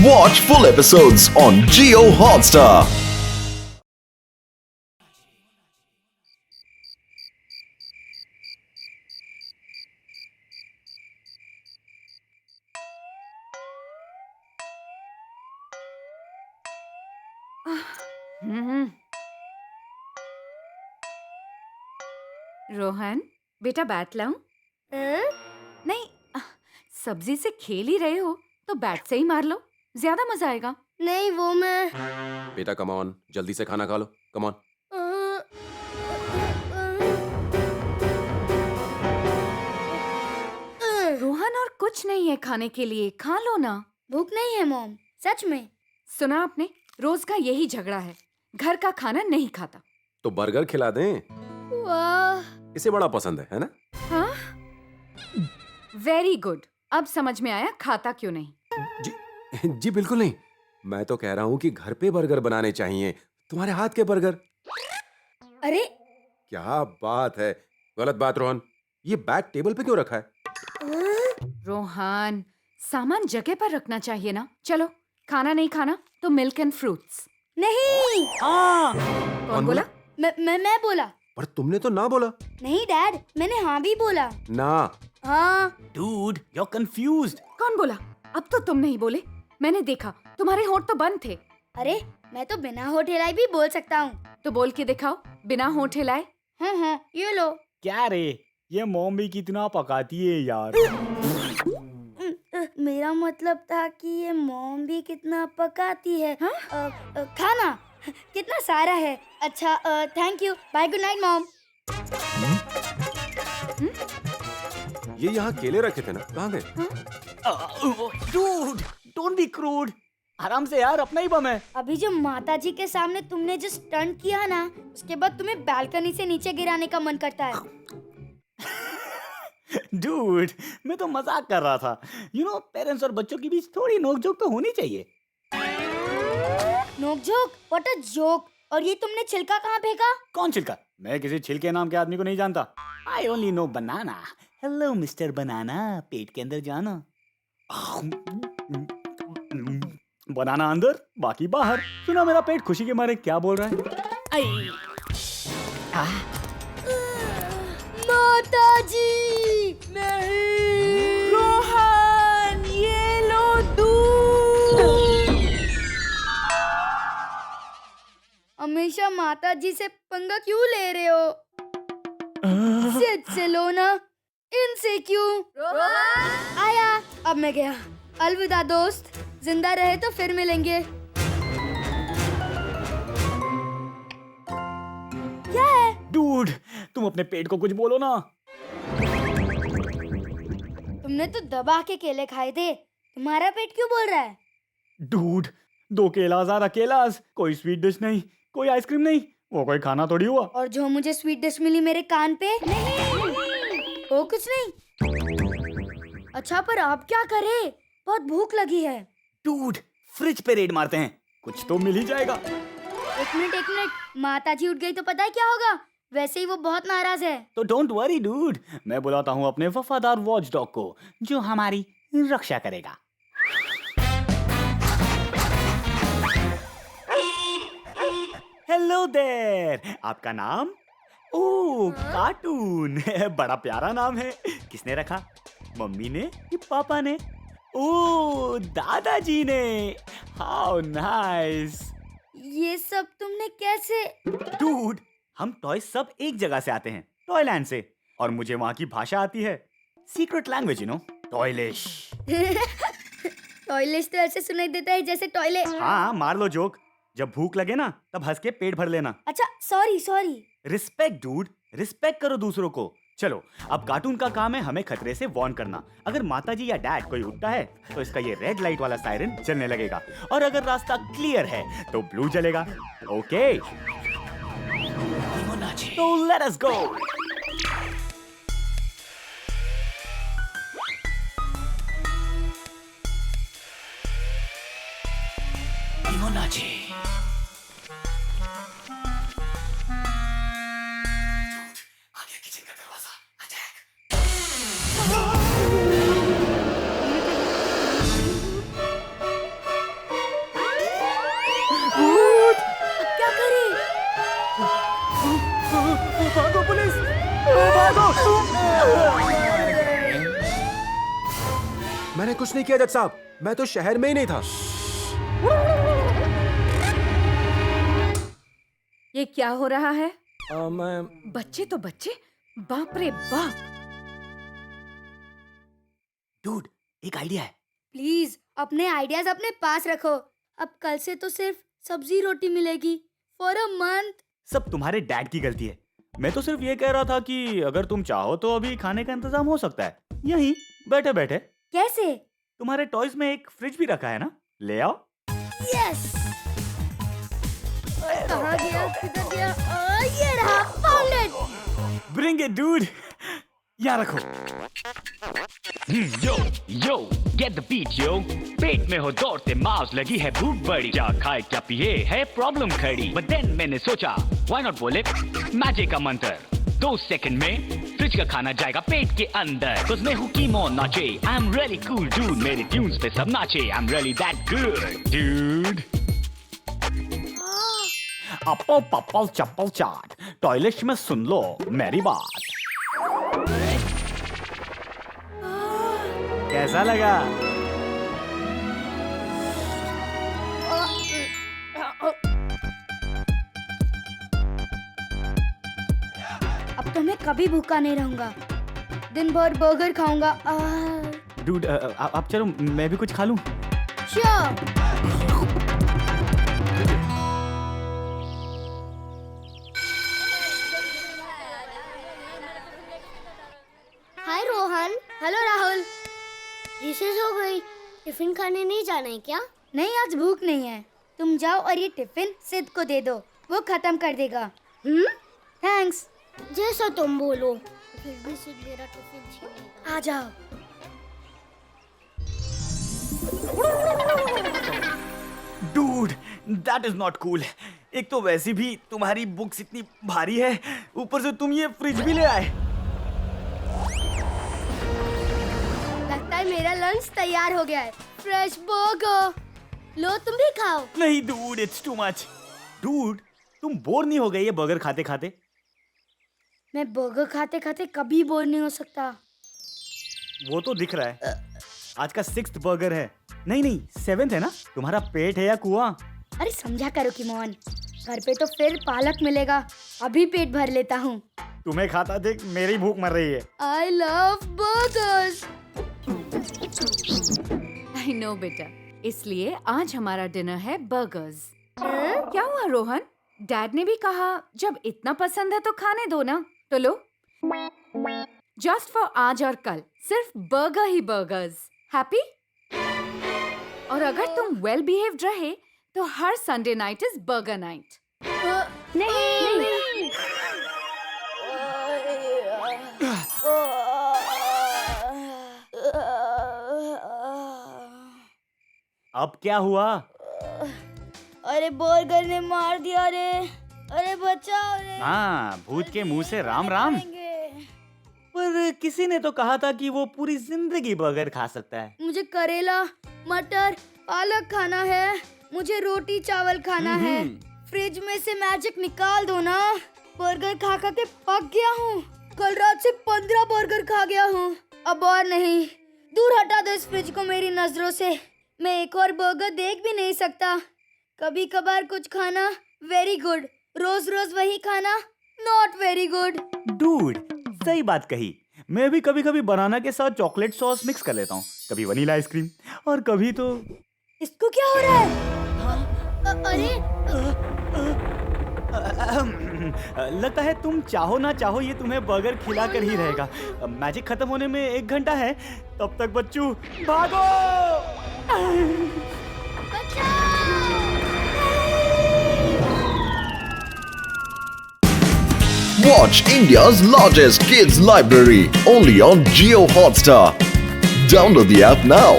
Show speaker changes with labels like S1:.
S1: Watch full episodes on Jio Hotstar.
S2: Rohan, बेटा bat लाऊं? नहीं, सब्जी से खेल ही रहे हो तो बैट से ही मार लो, ज्यादा मजा आएगा।
S3: नहीं वो मैं
S4: बेटा कम ऑन, जल्दी से खाना खा लो, कम ऑन।
S2: रोहन, और कुछ नहीं है खाने के लिए, खा लो ना।
S3: भूख नहीं है मॉम, सच में।
S2: सुना आपने, रोज का यही झगड़ा है, घर का खाना नहीं खाता।
S4: तो बर्गर खिला दें,
S3: वाह,
S4: इसे बड़ा पसंद है ना?
S2: हाँ, वेरी गुड। अब समझ में आया खाता क्यों नहीं।
S4: जी बिल्कुल नहीं। मैं तो कह रहा हूँ कि घर पे बर्गर बनाने चाहिए, तुम्हारे हाथ के बर्गर।
S3: अरे
S4: क्या बात है, गलत बात रोहन। ये बैग टेबल पे क्यों रखा है?
S2: रोहन, सामान जगह पर रखना चाहिए ना। चलो, खाना नहीं खाना तो मिल्क एंड फ्रूट्स।
S3: नहीं,
S2: कौन बोला?
S3: मैं बोला।
S4: पर तुमने तो ना बोला।
S3: नहीं डैड, मैंने हाँ भी बोला।
S4: ना।
S3: हाँ।
S5: Dude, you're confused.
S2: कौन बोला? अब तो तुम नहीं बोले, मैंने देखा तुम्हारे होंठ तो बंद थे।
S3: अरे मैं तो बिना होठ हिलाए भी बोल सकता हूँ।
S2: तो बोल के दिखाओ, बिना होंठ हिलाए।
S3: हाँ, ये लो।
S5: क्या रे, ये मॉम भी कितना पकाती है यार।
S3: मेरा मतलब था कि ये मॉम भी कितना पकाती है।
S2: हाँ?
S3: खाना कितना सारा है। अच्छा, thank you, bye, good night mom.
S4: ये यहाँ केले रखे थे ना, कहाँ गए?
S5: Dude, don't be crude. आराम से यार, अपना ही बम है।
S3: अभी जो माता जी के सामने तुमने जो स्टंट किया ना, उसके बाद तुम्हें बालकनी से नीचे गिराने का मन करता है।
S5: Dude, मैं तो मजाक कर रहा था। पेरेंट्स और बच्चों के बीच थोड़ी नोकझोंक तो होनी चाहिए।
S3: नोकझोंक? What a joke. और ये तुमने छिलका कहाँ फेंका?
S5: कौन छिलका? मैं किसी छिलके नाम के आदमी को नहीं जानता। I only know banana. Hello mister banana, पेट के अंदर जाना। बनाना अंदर, बाकी बाहर। सुना मेरा पेट खुशी के मारे क्या बोल रहा है? आई।
S3: माता जी नहीं।
S2: रोहन, ये लो दूध।
S3: हमेशा माता जी से पंगा क्यों ले रहे हो? से लो ना, इनसे क्यों? आया, अब मैं गया। अलविदा दोस्त, जिंदा रहे तो फिर मिलेंगे। क्या है?
S5: डूड, तुम अपने पेट को कुछ बोलो ना।
S3: तुमने तो दबा के केले खाए थे, तुम्हारा पेट क्यों बोल रहा है?
S5: डूड, 2 केलास और अकेलास, कोई स्वीट डिश नहीं, कोई आइसक्रीम नहीं, वो कोई खाना थोड़ी हुआ।
S3: और जो मुझे स्वीट डिश मिली मेरे कान पे, नहीं वो कुछ नहीं। अच्छा, पर आप क्या करें? बहुत भूख लगी है।
S5: डूड, फ्रिज पे रेड मारते हैं, कुछ तो मिल ही जाएगा।
S3: एक मिनट, माता जी उठ गई तो पता है क्या होगा? वैसे ही वो बहुत नाराज है।
S5: तो डोंट वरी डूड, मैं बुलाता हूँ अपने वफादार वॉच डॉग को, जो हमारी रक्षा करेगा। हेलो देयर, आपका नाम? ओह, कार्टून। बड़ा प्यारा नाम है। किसने रखा? मम्मी ने कि पापा ने? ओह, दादाजी ने। How nice.
S3: ये सब तुमने कैसे?
S5: डूड, हम टॉय सब एक जगह से आते हैं, टॉयलैंड से, और मुझे वहाँ की भाषा आती है, सीक्रेट लैंग्वेज, टॉयलिश।
S3: टॉयलेट तो ऐसे सुनाई देता है जैसे टॉयलेट।
S5: हाँ, मार लो जोक। जब भूख लगे ना, तब हंस के पेट भर लेना।
S3: अच्छा, सॉरी।
S5: रिस्पेक्ट डूड, रिस्पेक्ट करो दूसरों को। चलो, अब कार्टून का काम है हमें खतरे से वार्न करना। अगर माताजी या डैड कोई उठता है तो इसका ये रेड लाइट वाला सायरन चलने लगेगा, और अगर रास्ता क्लियर है तो ब्लू जलेगा। ओके, तो लेट अस गो।
S4: मैंने कुछ नहीं किया जज साहब, मैं तो शहर में ही नहीं था।
S2: ये क्या हो रहा है?
S4: मैं
S2: बच्चे तो बच्चे, बाप रे बाप।
S5: डूड, एक आइडिया है।
S3: प्लीज अपने आइडियाज अपने पास रखो। अब कल से तो सिर्फ सब्जी रोटी मिलेगी फॉर अ मंथ।
S5: सब तुम्हारे डैड की गलती है। मैं तो सिर्फ ये कह रहा था कि अगर तुम चाहो तो अभी खाने का इंतजाम हो सकता है, यहीं बैठे बैठे।
S3: कैसे?
S5: तुम्हारे टॉयज में एक फ्रिज भी रखा है ना, ले आओ।
S3: यस। कहाँ गया, किधर गया? ये रहा, found it.
S5: Bring it dude, यहाँ रखो।
S6: यो यो गेट द बीट यो। पेट में हो दौड़ते माउस, लगी है भूख बड़ी, क्या खाए क्या पिए है प्रॉब्लम खड़ी। बट देन मैंने सोचा व्हाई नॉट बोले मैजिक का मंत्र, 2 सेकंड में फ्रिज का खाना जाएगा पेट के अंदर। Cause मैं हूँ कीमो नाचे, I'm really cool dude, मेरे ट्यून्स पे सब नाचे, I'm really that good dude।
S5: Upper purple chappal chaat, toilet में सुन लो मेरी बात। कैसा लगा?
S3: अब तो मैं कभी भूखा नहीं रहूंगा, दिन भर बर्गर खाऊंगा।
S5: डूड, अब चलो मैं भी कुछ खा लूं।
S3: श्योर।
S7: हाय रोहन।
S3: हेलो राहुल।
S7: रिसेस हो गई, टिफिन खाने नहीं जाना है क्या?
S3: नहीं, आज भूख नहीं है। तुम जाओ और ये टिफिन सिद्ध को दे दो, वो खत्म कर देगा। थैंक्स।
S7: जैसा तुम बोलो। फिर भी सिद्ध मेरा टिफिन छीनेगा।
S3: आ जाओ।
S5: Dude, that is not cool. एक तो वैसे भी तुम्हारी बुक्स इतनी भारी है, ऊपर से तुम ये फ्रिज भी ले आए।
S3: लगता है मेरा लंच तैयार हो गया है। फ्रेश बर्गर, लो तुम भी खाओ।
S5: नहीं dude, it's too much. Dude, तुम बोर नहीं हो गए ये बर्गर खाते खाते?
S3: मैं बर्गर खाते खाते कभी बोर नहीं हो सकता।
S5: वो तो दिख रहा है। आज का 6th बर्गर है। नहीं 7th है ना? तुम्हारा पेट है या कुआं?
S3: अरे समझा करो कि मोहन, घर पे तो फिर पालक मिलेगा। अभी पेट भर लेता हूँ।
S5: तुम्हें खाता देख मेरी भूख मर रही है।
S3: I love burgers।
S2: I know बेटा, इसलिए आज हमारा डिनर है बर्गर्स। क्या हुआ रोहन? डैड ने भी कहा जब इतना पसंद है तो खाने दो ना। तो लो, जस्ट फॉर आज और कल सिर्फ बर्गर ही बर्गर्स। हैप्पी? और अगर तुम वेल बिहेव्ड रहे तो हर Sunday night is burger night.
S3: नहीं।
S5: अब क्या हुआ?
S3: अरे बर्गर ने मार दिया रे। अरे बचाओ रे।
S5: हाँ, भूत के मुंह से राम राम। पर किसी ने तो कहा था कि वो पूरी जिंदगी बर्गर खा सकता है।
S3: मुझे करेला, मटर, पालक खाना है। मुझे रोटी चावल खाना है। फ्रिज में से मैजिक निकाल दो ना। बर्गर खा खा के पक गया हूँ। कल रात से 15 बर्गर खा गया हूँ। अब और नहीं। दूर हटा दो इस फ्रिज को मेरी नजरों से। मैं एक और बर्गर देख भी नहीं सकता। कभी कभार कुछ खाना वेरी गुड, रोज रोज वही खाना नॉट वेरी गुड।
S5: डूड, सही बात कही। मैं भी कभी कभी बनाना के साथ चॉकलेट सॉस मिक्स कर लेता हूँ, कभी वनीला आइसक्रीम और कभी तो।
S3: इसको क्या हो रहा है?
S7: अरे
S5: लगता है तुम चाहो ना चाहो ये तुम्हें बर्गर खिला कर ही रहेगा। मैजिक खत्म होने में 1 घंटा है, तब तक बच्चू भागो।
S1: Watch India's largest kids library only on Jio Hotstar. Download the app now.